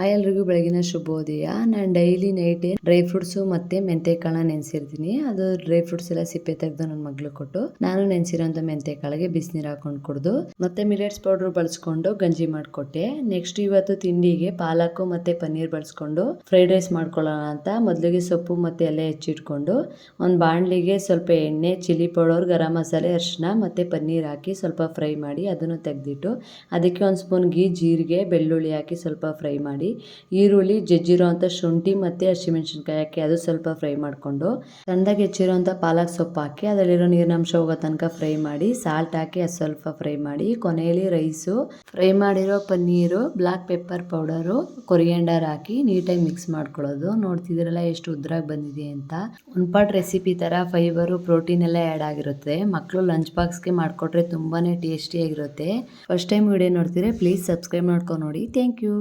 Hi ಎಲ್ರಿಗೂ ಬೆಳಗಿನ ಶುಭೋದಯ. ನಾನು ಡೈಲಿ ನೈಟ್ ಡ್ರೈ ಫ್ರೂಟ್ಸು ಮತ್ತೆ ಮೆಂತೆಕಾಳನ್ನ ನೆನೆಸಿರ್ತೀನಿ. ಅದು ಡ್ರೈ ಫ್ರೂಟ್ಸ್ ಎಲ್ಲ ಸಿಪ್ಪೆ ತೆಗೆದು ನನ್ನ ಮಗಳು ಕೊಟ್ಟು ನಾನು ನೆನೆಸಿರೋಂಥ ಮೆಂತೆಕಾಳಿಗೆ ಬಿಸಿನೀರು ಹಾಕೊಂಡು ಕುಡಿದು ಮತ್ತೆ ಮಿಲೆಟ್ಸ್ ಪೌಡರ್ ಬಳಸ್ಕೊಂಡು ಗಂಜಿ ಮಾಡಿಕೊಟ್ಟೆ. ನೆಕ್ಸ್ಟ್ ಇವತ್ತು ತಿಂಡಿಗೆ ಪಾಲಕು ಮತ್ತೆ ಪನ್ನೀರ್ ಬಳಸ್ಕೊಂಡು ಫ್ರೈಡ್ ರೈಸ್ ಮಾಡ್ಕೊಳ್ಳೋಣ ಅಂತ ಮೊದಲಿಗೆ ಸೊಪ್ಪು ಮತ್ತೆ ಎಲೆ ಹೆಚ್ಚಿಟ್ಕೊಂಡು ಒಂದು ಬಾಣಲಿಗೆ ಸ್ವಲ್ಪ ಎಣ್ಣೆ, ಚಿಲ್ಲಿ ಪೌಡರ್, ಗರಂ ಮಸಾಲೆ, ಅರಿಶಿನ ಮತ್ತೆ ಪನ್ನೀರ್ ಹಾಕಿ ಸ್ವಲ್ಪ ಫ್ರೈ ಮಾಡಿ ಅದನ್ನು ತೆಗೆದಿಟ್ಟು ಅದಕ್ಕೆ ಒಂದು ಸ್ಪೂನ್ ಗೀ, ಜೀರಿಗೆ, ಬೆಳ್ಳುಳ್ಳಿ ಹಾಕಿ ಸ್ವಲ್ಪ ಫ್ರೈ ಮಾಡಿ ಈರುಳ್ಳಿ, ಜಜ್ಜಿರೋ ಅಂತ ಶುಂಠಿ ಮತ್ತೆ ಹಸಿಮೆಣಸಿನ್ಕಾಯಿ ಹಾಕಿ ಅದು ಸ್ವಲ್ಪ ಫ್ರೈ ಮಾಡಿಕೊಂಡು ಸಣ್ಣದಾಗಿ ಹೆಚ್ಚಿರೋಂಥ ಪಾಲಕ್ ಸೊಪ್ಪು ಹಾಕಿ ಅದರಲ್ಲಿರೋ ನೀರಿನಂಶ ಹೋಗೋ ತನಕ ಫ್ರೈ ಮಾಡಿ ಸಾಲ್ಟ್ ಹಾಕಿ ಅದು ಸ್ವಲ್ಪ ಫ್ರೈ ಮಾಡಿ ಕೊನೆಯಲ್ಲಿ ರೈಸು, ಫ್ರೈ ಮಾಡಿರೋ paneer, black pepper powder, coriander ಹಾಕಿ ನೀಟಾಗಿ ಮಿಕ್ಸ್ ಮಾಡ್ಕೊಳ್ಳೋದು. ನೋಡ್ತಿದ್ದೀರಲ್ಲ ಎಷ್ಟು ಉದ್ರಾಗಿ ಬಂದಿದೆ ಅಂತ. ಒಂದು ಪಾಟ್ ರೆಸಿಪಿ ಥರ ಫೈಬರು, ಪ್ರೋಟೀನ್ ಎಲ್ಲ ಆ್ಯಡ್ ಆಗಿರುತ್ತೆ. ಮಕ್ಕಳು ಲಂಚ್ ಬಾಕ್ಸ್ಗೆ ಮಾಡಿಕೊಟ್ರೆ ತುಂಬಾ ಟೇಸ್ಟಿಯಾಗಿರುತ್ತೆ. ಫಸ್ಟ್ ಟೈಮ್ ವಿಡಿಯೋ ನೋಡ್ತಿದ್ರೆ ಪ್ಲೀಸ್ ಸಬ್ಸ್ಕ್ರೈಬ್ ಮಾಡ್ಕೊಂಡು ನೋಡಿ. Thank you.